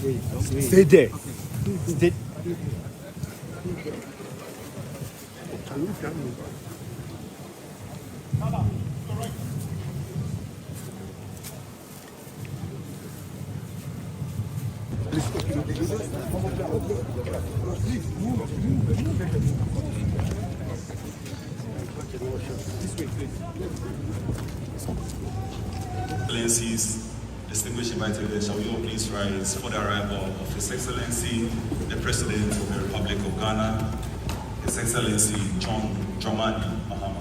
Stay there. Stay. Excellencies, distinguished invited guests, shall we all please rise for the arrival of His Excellency, the President of the Republic of Ghana, His Excellency John Dramani Mahama.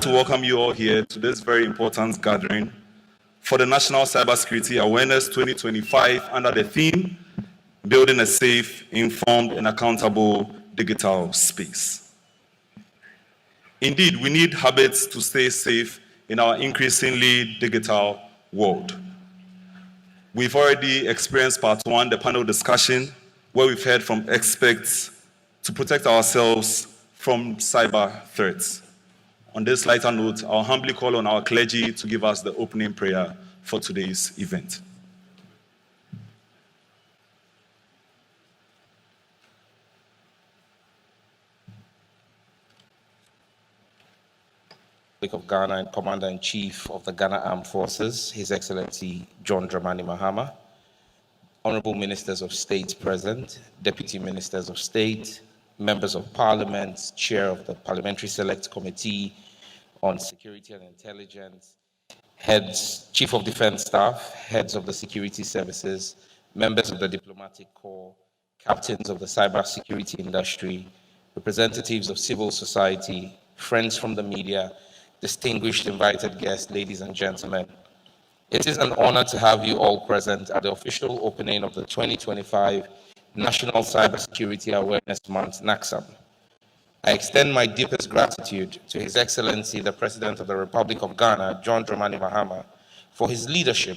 To welcome you all here to this very important gathering for the National Cybersecurity Awareness 2025 under the theme, Building a Safe, Informed and Accountable Digital Space. Indeed, we need habits to stay safe in our increasingly digital world. We've already experienced part one, the panel discussion, where we've heard from experts to protect ourselves from cyber threats. On this lighter note, I'll humbly call on our clergy to give us the opening prayer for today's event. Of Ghana and Commander-in-Chief of the Ghana Armed Forces, His Excellency John Dramani Mahama, Honorable Ministers of State present, Deputy Ministers of State, Members of Parliament, Chair of the Parliamentary Select Committee on Security and Intelligence, Heads, Chief of Defense Staff, Heads of the Security Services, Members of the Diplomatic Corps, Captains of the cybersecurity industry, representatives of civil society, friends from the media, distinguished invited guests, ladies and gentlemen. It is an honor to have you all present at the official opening of the 2025 National Cybersecurity Awareness Month, NACSAM. I extend my deepest gratitude to His Excellency, the President of the Republic of Ghana, John Dramani Mahama, for his leadership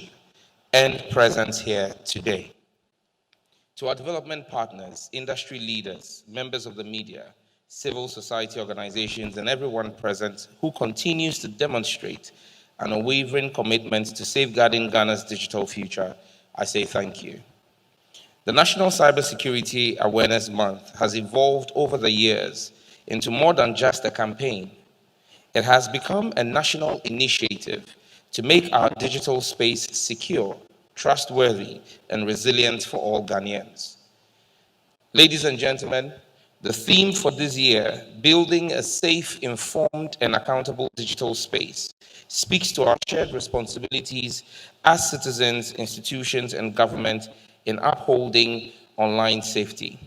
and presence here today. To our development partners, industry leaders, members of the media, civil society organizations, and everyone present who continues to demonstrate an unwavering commitment to safeguarding Ghana's digital future, I say thank you. The National Cybersecurity Awareness Month has evolved over the years into more than just a campaign. It has become a national initiative to make our digital space secure, trustworthy, and resilient for all Ghanaians. Ladies and gentlemen, the theme for this year, Building a Safe, Informed, and Accountable Digital Space, speaks to our shared responsibilities as citizens, institutions, and government in upholding online safety.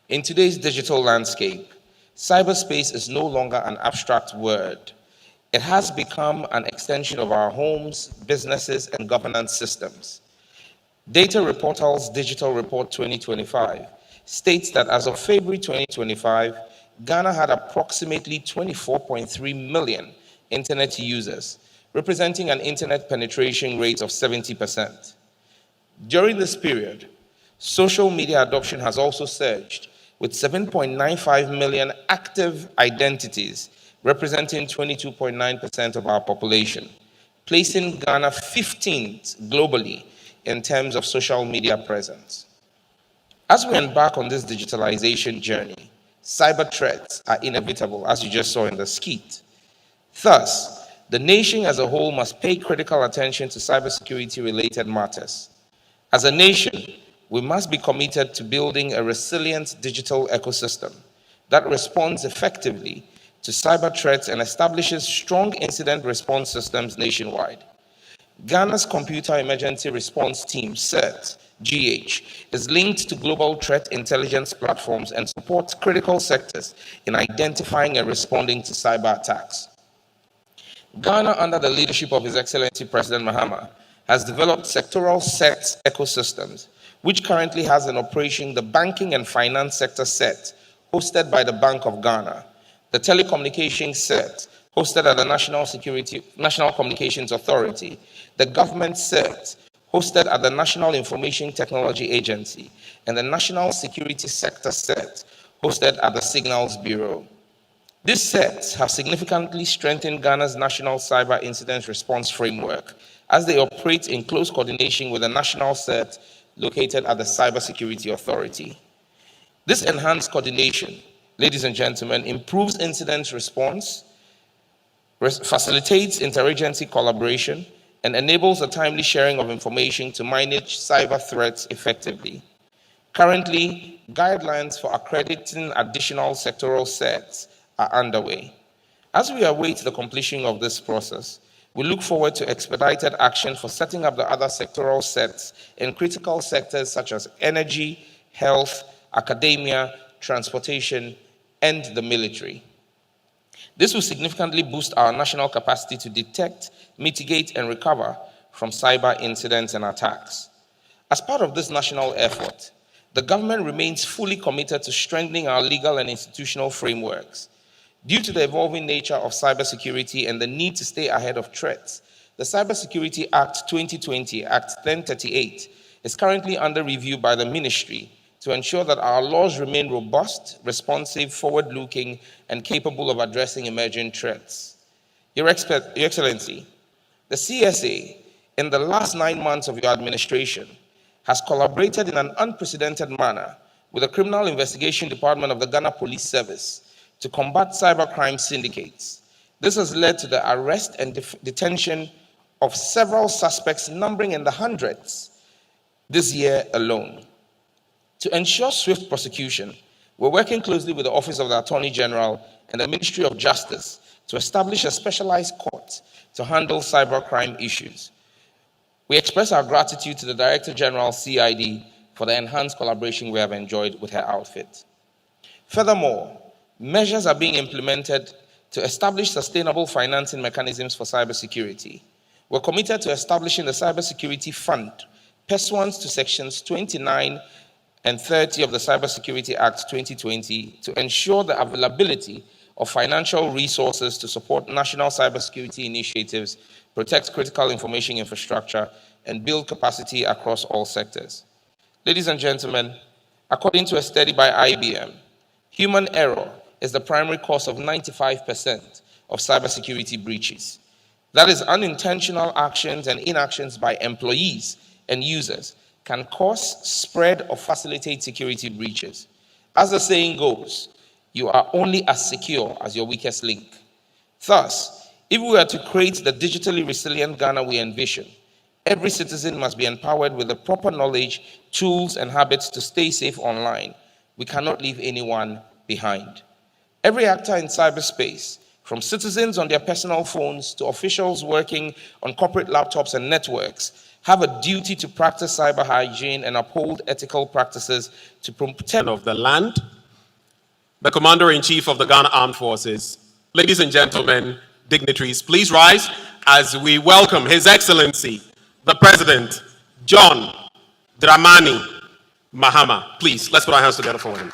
In today's digital landscape, cyberspace is no longer an abstract word. It has become an extension of our homes, businesses, and governance systems. Data Reportal's Digital Report 2025 states that as of February 2025, Ghana had approximately 24.3 million internet users, representing an internet penetration rate of 70%. During this period, social media adoption has also surged, with 7.95 million active identities, representing 22.9% of our population, placing Ghana 15th globally in terms of social media presence. As we embark on this digitalization journey, cyber threats are inevitable, as you just saw in the skit. Thus, the nation as a whole must pay critical attention to cybersecurity-related matters. As a nation, we must be committed to building a resilient digital ecosystem that responds effectively to cyber threats and establishes strong incident response systems nationwide. Ghana's Computer Emergency Response Team, CERT, GH, is linked to global threat intelligence platforms and supports critical sectors in identifying and responding to cyber attacks. Ghana, under the leadership of His Excellency President Mahama, has developed sectoral CERT ecosystems which currently has in operation the banking and finance sector set, hosted by the Bank of Ghana, the telecommunications set, hosted at the National Communications Authority, the government set, hosted at the National Information Technology Agency, and the National Security Sector set, hosted at the Signals Bureau. These sets have significantly strengthened Ghana's national cyber incident response framework as they operate in close coordination with the national set located at the Cybersecurity Authority. This enhanced coordination, ladies and gentlemen, improves incident response, facilitates interagency collaboration, and enables the timely sharing of information to manage cyber threats effectively. Currently, guidelines for accrediting additional sectoral sets are underway. As we await the completion of this process, we look forward to expedited action for setting up the other sectoral sets in critical sectors such as energy, health, academia, transportation, and the military. This will significantly boost our national capacity to detect, mitigate, and recover from cyber incidents and attacks. As part of this national effort, the government remains fully committed to strengthening our legal and institutional frameworks. Due to the evolving nature of cybersecurity and the need to stay ahead of threats, the Cybersecurity Act 2020, Act 1038, is currently under review by the Ministry to ensure that our laws remain robust, responsive, forward-looking, and capable of addressing emerging threats. Your Excellency, the CSA, in the last 9 months of your administration, has collaborated in an unprecedented manner with the Criminal Investigation Department of the Ghana Police Service to combat cybercrime syndicates. This has led to the arrest and detention of several suspects numbering in the hundreds this year alone. To ensure swift prosecution, we're working closely with the Office of the Attorney General and the Ministry of Justice to establish a specialized court to handle cybercrime issues. We express our gratitude to the Director General CID for the enhanced collaboration we have enjoyed with her outfit. Furthermore, measures are being implemented to establish sustainable financing mechanisms for cybersecurity. We're committed to establishing the Cybersecurity Fund, pursuant to Sections 29 and 30 of the Cybersecurity Act 2020 to ensure the availability of financial resources to support national cybersecurity initiatives, protect critical information infrastructure, and build capacity across all sectors. Ladies and gentlemen, according to a study by IBM, human error is the primary cause of 95% of cybersecurity breaches. That is, unintentional actions and inactions by employees and users can cause, spread, or facilitate security breaches. As the saying goes, you are only as secure as your weakest link. Thus, if we are to create the digitally resilient Ghana we envision, every citizen must be empowered with the proper knowledge, tools, and habits to stay safe online. We cannot leave anyone behind. Every actor in cyberspace, from citizens on their personal phones to officials working on corporate laptops and networks, have a duty to practice cyber hygiene and uphold ethical practices to protect of the land, the Commander-in-Chief of the Ghana Armed Forces. Ladies and gentlemen, dignitaries, please rise as we welcome His Excellency, the President, John Dramani Mahama. Please, let's put our hands together for him.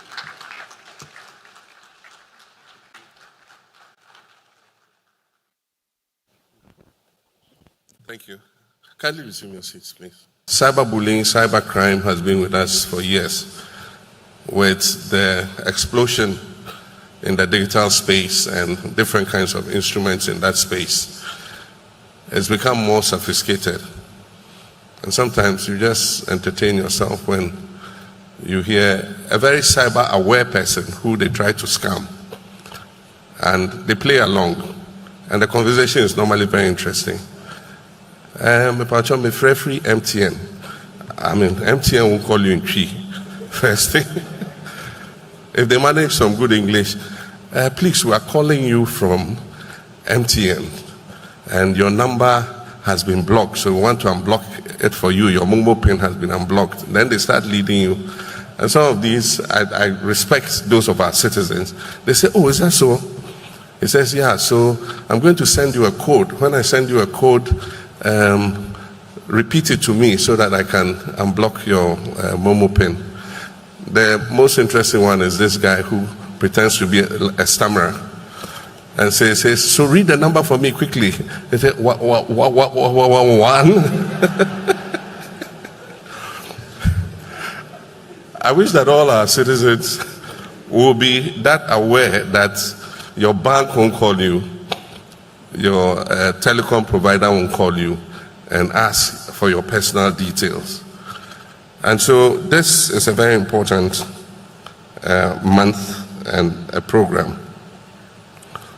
Thank you. Kindly resume your seats, please. Cyberbullying, cybercrime has been with us for years. With the explosion in the digital space and different kinds of instruments in that space, it's become more sophisticated. And sometimes you just entertain yourself when you hear a very cyber-aware person who they try to scam. And they play along. And the conversation is normally very interesting. Me free MTN. I mean, MTN will call you in tree. First thing. If they manage some good English, please, we are calling you from MTN. And your number has been blocked, so we want to unblock it for you. Your mobile pin has been unblocked. Then they start leading you. And some of these, I respect those of our citizens. They say, oh, is that so? He says, yeah, so I'm going to send you a code. When I send you a code, repeat it to me so that I can unblock your Momo pin. The most interesting one is this guy who pretends to be a stammerer and says, so read the number for me quickly. He said, one. I wish that all our citizens will be that aware that your bank won't call you, your telecom provider won't call you and ask for your personal details. And so this is a very important month and a program.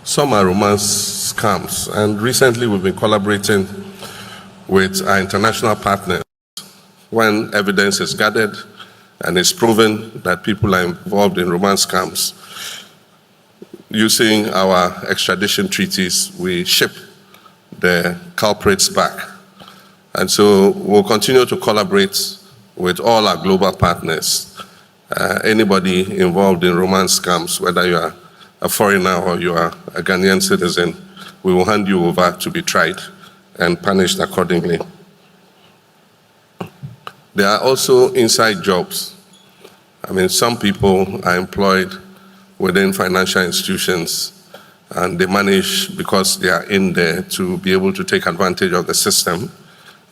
Some are romance scams, and recently we've been collaborating with our international partners. When evidence is gathered and it's proven that people are involved in romance scams, using our extradition treaties, we ship the culprits back. And so we'll continue to collaborate with all our global partners. Anybody involved in romance scams, whether you are a foreigner or you are a Ghanaian citizen, we will hand you over to be tried and punished accordingly. There are also inside jobs. I mean, some people are employed within financial institutions and they manage, because they are in there, to be able to take advantage of the system.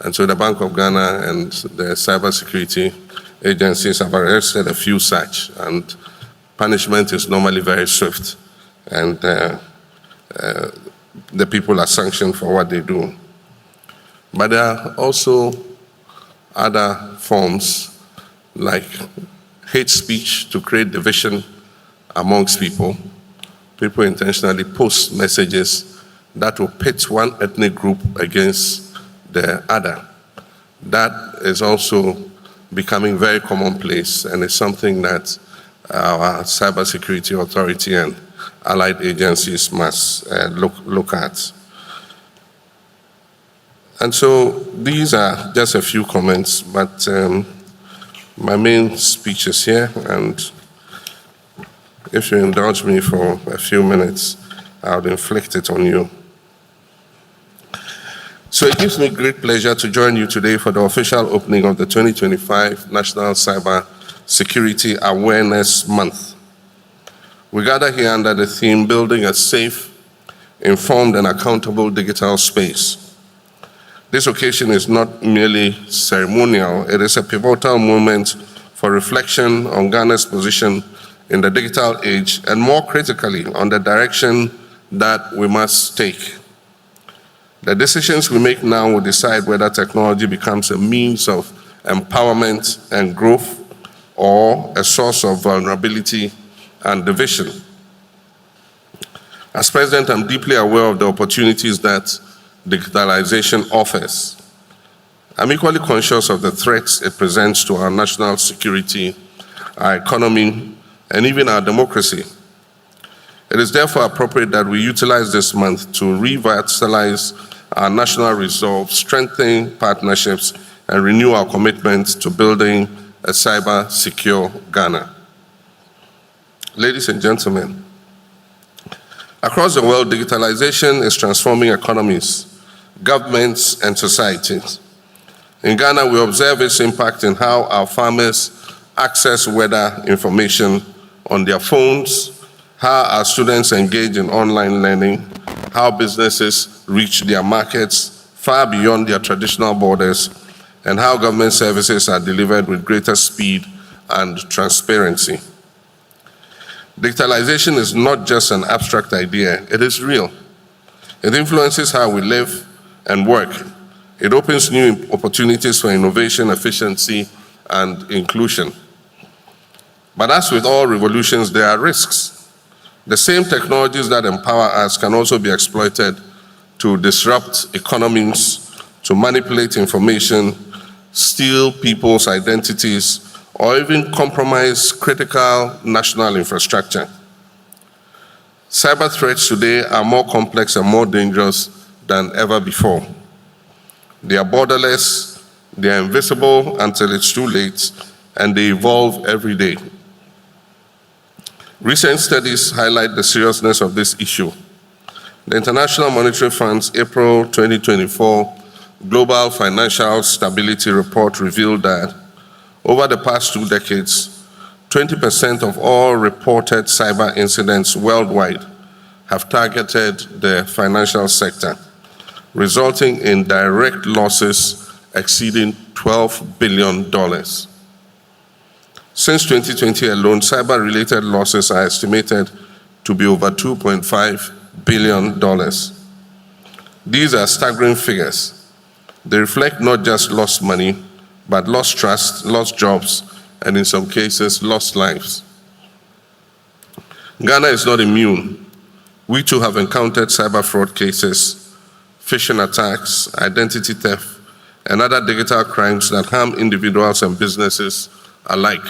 And so the Bank of Ghana and the cybersecurity agencies have arrested a few such, and punishment is normally very swift, and the people are sanctioned for what they do. But there are also other forms like hate speech to create division amongst people. People intentionally post messages that will pit one ethnic group against the other. That is also becoming very commonplace, and it's something that our cybersecurity authority and allied agencies must look at. And so these are just a few comments, but my main speech is here, and if you indulge me for a few minutes, I'll inflict it on you. So it gives me great pleasure to join you today for the official opening of the 2025 National Cyber Security Awareness Month. We gather here under the theme, Building a Safe, Informed and Accountable Digital Space. This occasion is not merely ceremonial, it is a pivotal moment for reflection on Ghana's position in the digital age, and more critically, on the direction that we must take. The decisions we make now will decide whether technology becomes a means of empowerment and growth or a source of vulnerability and division. As President, I'm deeply aware of the opportunities that digitalization offers. I'm equally conscious of the threats it presents to our national security, our economy, and even our democracy. It is therefore appropriate that we utilize this month to revitalize our national resolve, strengthen partnerships, and renew our commitment to building a cyber-secure Ghana. Ladies and gentlemen, across the world, digitalization is transforming economies, governments, and societies. In Ghana, we observe its impact in how our farmers access weather information on their phones, how our students engage in online learning, how businesses reach their markets far beyond their traditional borders, and how government services are delivered with greater speed and transparency. Digitalization is not just an abstract idea, it is real. It influences how we live and work. It opens new opportunities for innovation, efficiency, and inclusion. But as with all revolutions, there are risks. The same technologies that empower us can also be exploited to disrupt economies, to manipulate information, steal people's identities, or even compromise critical national infrastructure. Cyber threats today are more complex and more dangerous than ever before. They are borderless, they are invisible until it's too late, and they evolve every day. Recent studies highlight the seriousness of this issue. The International Monetary Fund's April 2024 Global Financial Stability Report revealed that over the past 2 decades, 20% of all reported cyber incidents worldwide have targeted the financial sector, resulting in direct losses exceeding $12 billion. Since 2020 alone, cyber-related losses are estimated to be over $2.5 billion. These are staggering figures. They reflect not just lost money, but lost trust, lost jobs, and in some cases, lost lives. Ghana is not immune. We too have encountered cyber fraud cases, phishing attacks, identity theft, and other digital crimes that harm individuals and businesses alike.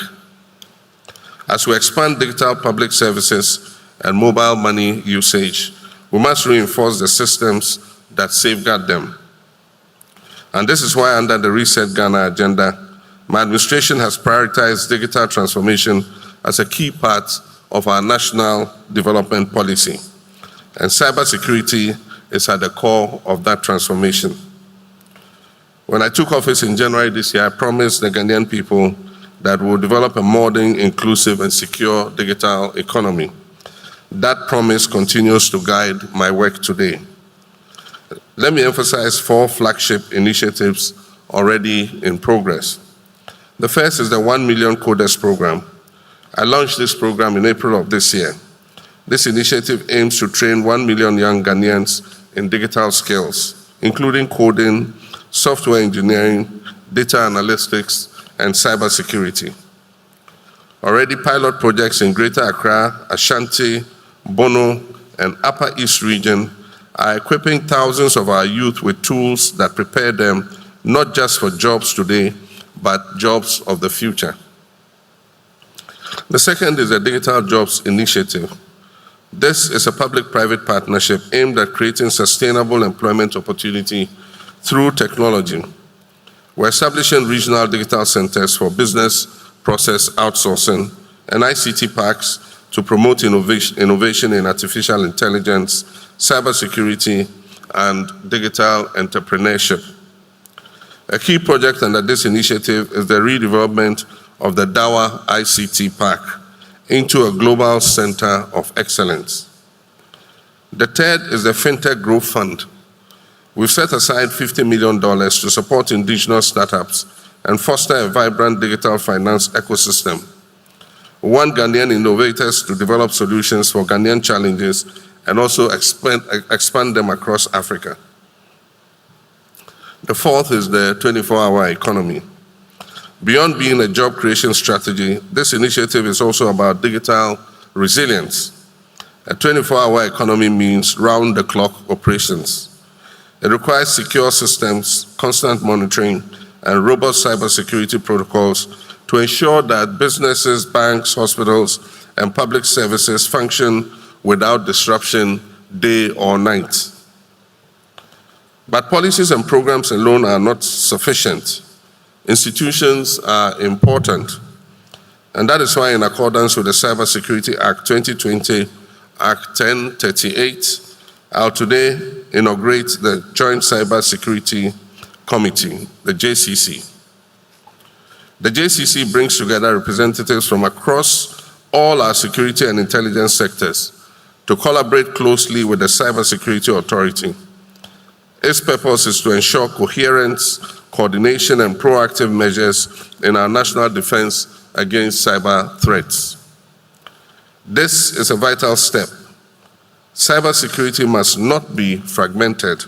As we expand digital public services and mobile money usage, we must reinforce the systems that safeguard them. And this is why under the Reset Ghana agenda, my administration has prioritized digital transformation as a key part of our national development policy. And cybersecurity is at the core of that transformation. When I took office in January this year, I promised the Ghanaian people that we will develop a modern, inclusive, and secure digital economy. That promise continues to guide my work today. Let me emphasize 4 flagship initiatives already in progress. The first is the 1 Million Coders Program. I launched this program in April of this year. This initiative aims to train 1 million young Ghanaians in digital skills, including coding, software engineering, data analytics, and cybersecurity. Already pilot projects in Greater Accra, Ashanti, Bono, and Upper East region are equipping thousands of our youth with tools that prepare them not just for jobs today, but jobs of the future. The second is the Digital Jobs Initiative. This is a public-private partnership aimed at creating sustainable employment opportunity through technology. We're establishing regional digital centers for business process outsourcing and ICT parks to promote innovation in artificial intelligence, cybersecurity, and digital entrepreneurship. A key project under this initiative is the redevelopment of the Dawa ICT Park into a global center of excellence. The third is the FinTech Growth Fund. We've set aside $50 million to support indigenous startups and foster a vibrant digital finance ecosystem. We want Ghanaian innovators to develop solutions for Ghanaian challenges and also expand them across Africa. The fourth is the 24-hour economy. Beyond being a job creation strategy, this initiative is also about digital resilience. A 24-hour economy means round-the-clock operations. It requires secure systems, constant monitoring, and robust cybersecurity protocols to ensure that businesses, banks, hospitals, and public services function without disruption day or night. But policies and programs alone are not sufficient. Institutions are important. And that is why, in accordance with the Cybersecurity Act 2020, Act 1038, I'll today inaugurate the Joint Cybersecurity Committee, the JCC. The JCC brings together representatives from across all our security and intelligence sectors to collaborate closely with the Cybersecurity Authority. Its purpose is to ensure coherence, coordination, and proactive measures in our national defense against cyber threats. This is a vital step. Cybersecurity must not be fragmented.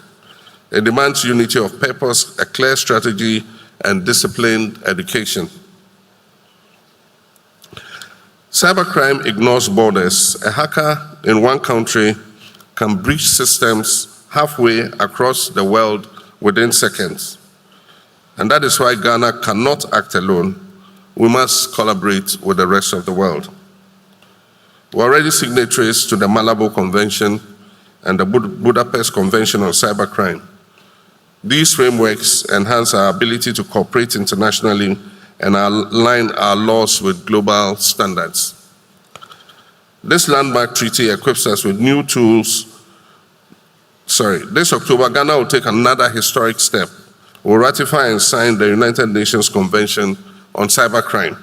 It demands unity of purpose, a clear strategy, and disciplined education. Cybercrime ignores borders. A hacker in one country can breach systems halfway across the world within seconds. And that is why Ghana cannot act alone. We must collaborate with the rest of the world. We're already signatories to the Malabo Convention and the Budapest Convention on Cybercrime. These frameworks enhance our ability to cooperate internationally and align our laws with global standards. This landmark treaty equips us with new tools. This October, Ghana will take another historic step will ratify and sign the United Nations Convention on Cybercrime.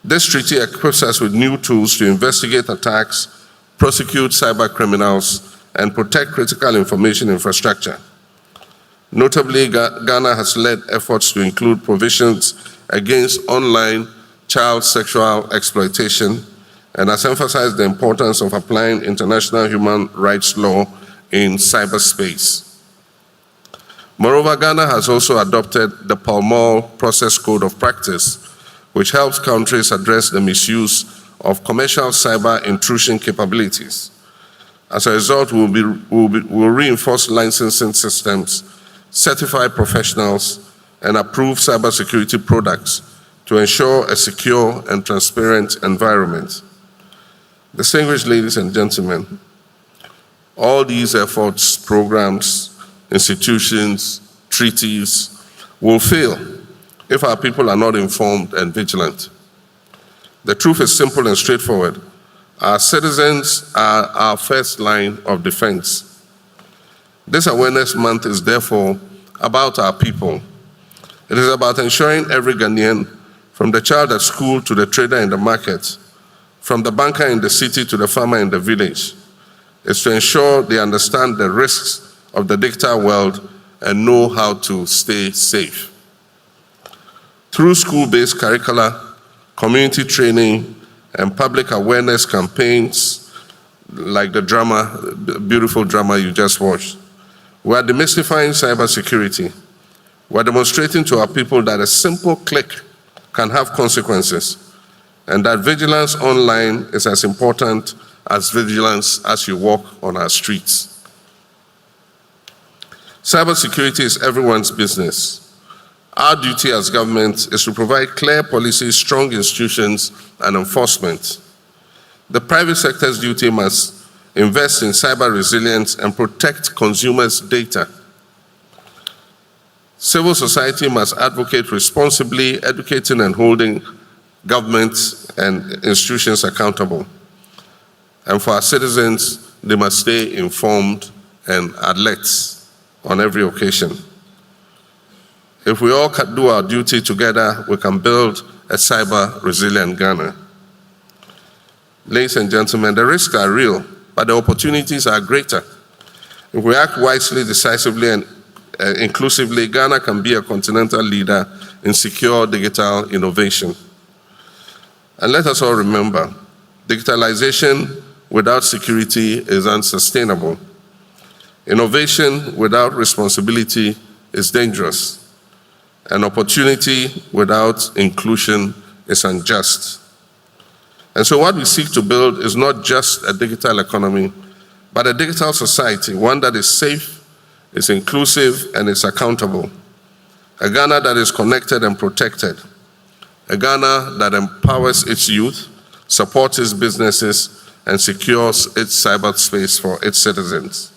This treaty equips us with new tools to investigate attacks, prosecute cyber criminals, and protect critical information infrastructure. Notably, Ghana has led efforts to include provisions against online child sexual exploitation and has emphasized the importance of applying international human rights law in cyberspace. Moreover, Ghana has also adopted the Pall Mall Process Code of Practice, which helps countries address the misuse of commercial cyber intrusion capabilities. As a result, we'll reinforce licensing systems, certify professionals, and approve cybersecurity products to ensure a secure and transparent environment. Distinguished ladies and gentlemen, all these efforts, programs, institutions, treaties will fail if our people are not informed and vigilant. The truth is simple and straightforward. Our citizens are our first line of defense. This Awareness Month is therefore about our people. It is about ensuring every Ghanaian, from the child at school to the trader in the market, from the banker in the city to the farmer in the village, is to ensure they understand the risks of the digital world and know how to stay safe. Through school-based curricula, community training, and public awareness campaigns like the beautiful drama you just watched, we are demystifying cybersecurity. We are demonstrating to our people that a simple click can have consequences, and that vigilance online is as important as vigilance as you walk on our streets. Cybersecurity is everyone's business. Our duty as government is to provide clear policies, strong institutions, and enforcement. The private sector's duty must invest in cyber resilience and protect consumers' data. Civil society must advocate responsibly, educating and holding governments and institutions accountable. And for our citizens, they must stay informed and alert on every occasion. If we all can do our duty together, we can build a cyber-resilient Ghana. Ladies and gentlemen, the risks are real, but the opportunities are greater. If we act wisely, decisively, and inclusively, Ghana can be a continental leader in secure digital innovation. And let us all remember, digitalization without security is unsustainable. Innovation without responsibility is dangerous. And opportunity without inclusion is unjust. And so what we seek to build is not just a digital economy, but a digital society, one that is safe, is inclusive, and is accountable. A Ghana that is connected and protected. A Ghana that empowers its youth, supports its businesses, and secures its cyberspace for its citizens.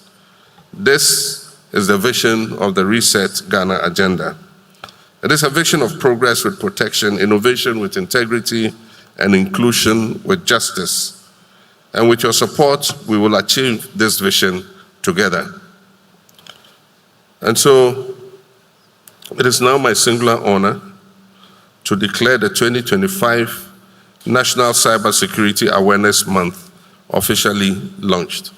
This is the vision of the Reset Ghana agenda. It is a vision of progress with protection, innovation with integrity, and inclusion with justice. And with your support, we will achieve this vision together. And so, it is now my singular honor to declare the 2025 National Cybersecurity Awareness Month officially launched.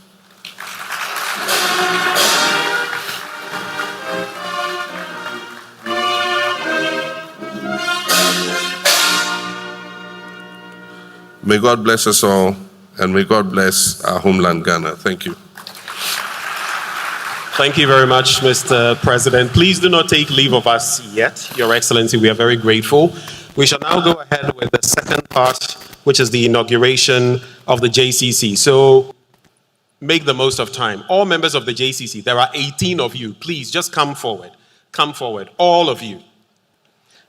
May God bless us all, and may God bless our homeland, Ghana. Thank you. Thank you very much, Mr. President. Please do not take leave of us yet, Your Excellency. We are very grateful. We shall now go ahead with the second part, which is the inauguration of the JCC. So make the most of time. All members of the JCC, there are 18 of you. Please just come forward. Come forward, all of you.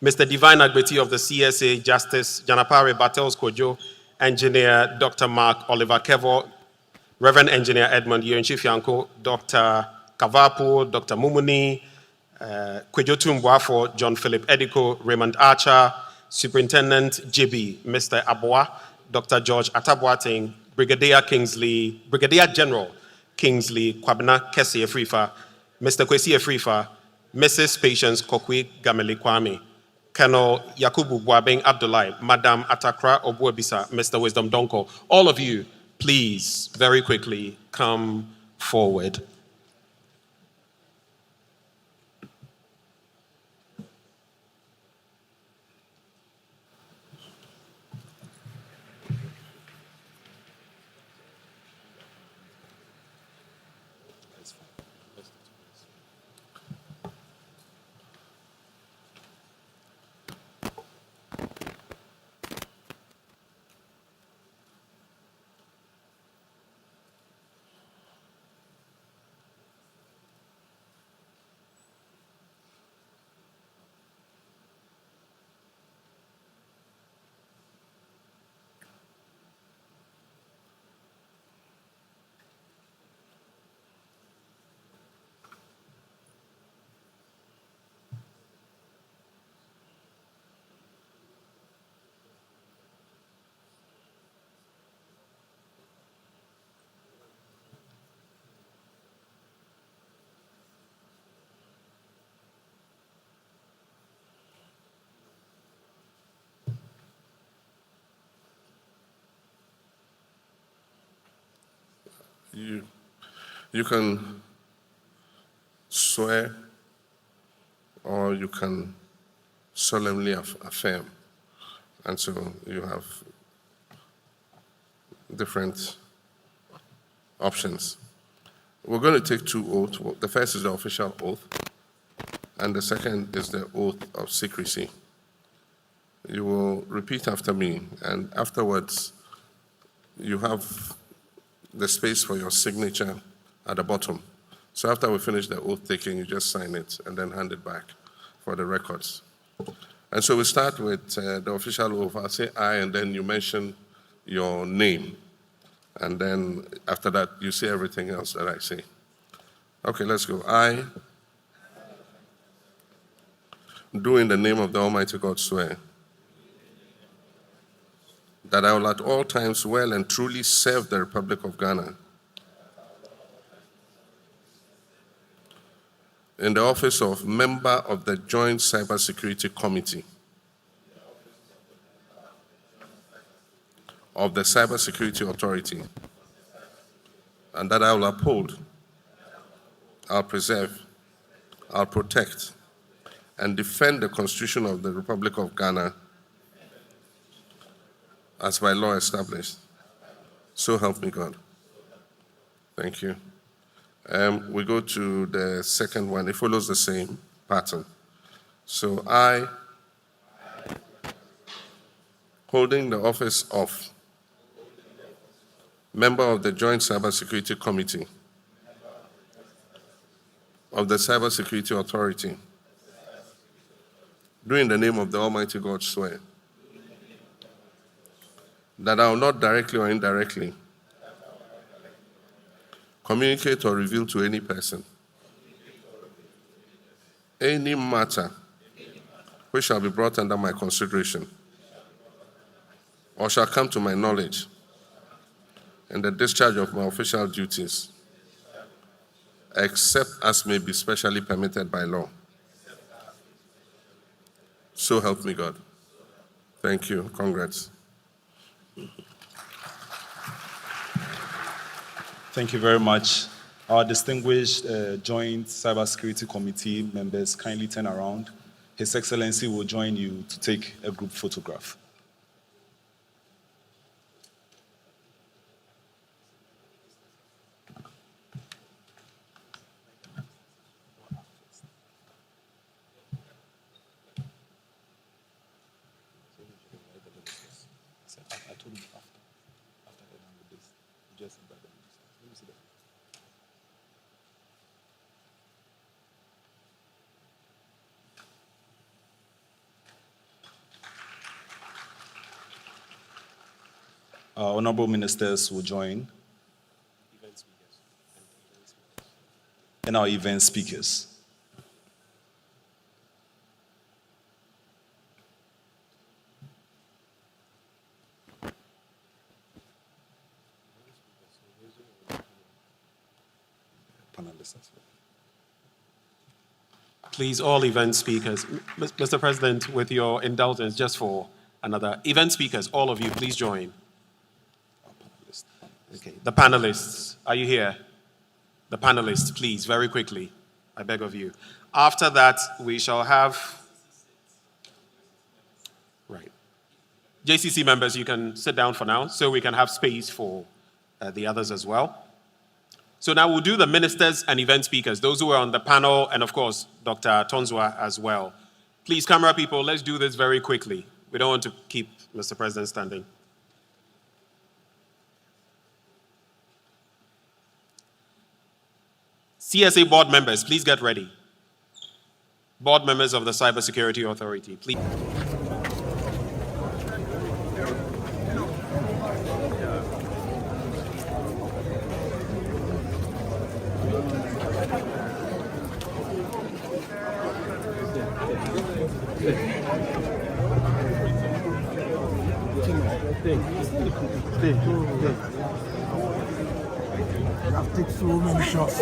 Mr. Divine Agbeti of the CSA, Justice Janapare Battles Kojo, Engineer Dr. Mark Oliver Kevo, Reverend Engineer Edmund Yenchifianko, Dr. Kavapo, Dr. Mumuni, Kwejotu Mbwafo, John Philip Ediko, Raymond Archer, Superintendent JB, Mr. Abwa, Dr. George Atabwating, Brigadier General Kingsley Kwabena Kesi Efrifa, Mr. Kwesi Efrifa, Mrs. Patience Kokwe Gamele-Kwame, Colonel Yakubu Boabeng Abdullahi, Madam Atakra Obuebisa, Mr. Wisdom Donko. All of you, please, very quickly, come forward. You can swear or you can solemnly affirm. And so you have different options. We're going to take two oaths. The first is the official oath, and the second is the oath of secrecy. You will repeat after me, and afterwards, you have the space for your signature at the bottom. So after we finish the oath taking, you just sign it and then hand it back for the records. And so we start with the official oath. I'll say I, and then you mention your name. And then after that, you say everything else that I say. Okay, let's go. I do in the name of the Almighty God swear that I will at all times well and truly serve the Republic of Ghana in the office of Member of the Joint Cybersecurity Committee of the Cybersecurity Authority, and that I will uphold, I'll preserve, I'll protect, and defend the Constitution of the Republic of Ghana as by law established. So help me God. Thank you. We go to the second one. It follows the same pattern. So I, holding the office of Member of the Joint Cybersecurity Committee of the Cybersecurity Authority, do in the name of the Almighty God swear that I will not directly or indirectly communicate or reveal to any person any matter which shall be brought under my consideration or shall come to my knowledge in the discharge of my official duties, except as may be specially permitted by law. So help me God. Thank you. Congrats. Thank you very much. Our distinguished Joint Cybersecurity Committee members, kindly turn around. His Excellency will join you to take a group photograph. Our honorable ministers will join, and our event speakers. Panelists as well. Please, all event speakers. Mr. President, with your indulgence, just for another. Event speakers, all of you, please join. Okay. The panelists, are you here? The panelists, please, very quickly. I beg of you. After that, we shall have... Right. JCC members, you can sit down for now, so we can have space for the others as well. So now we'll do the ministers and event speakers, those who are on the panel, and of course, Dr. Tonzua as well. Please, camera people, let's do this very quickly. We don't want to keep Mr. President standing. CSA board members, please get ready. Board members of the Cybersecurity Authority, please. I've taken so many shots.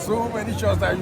So many shots that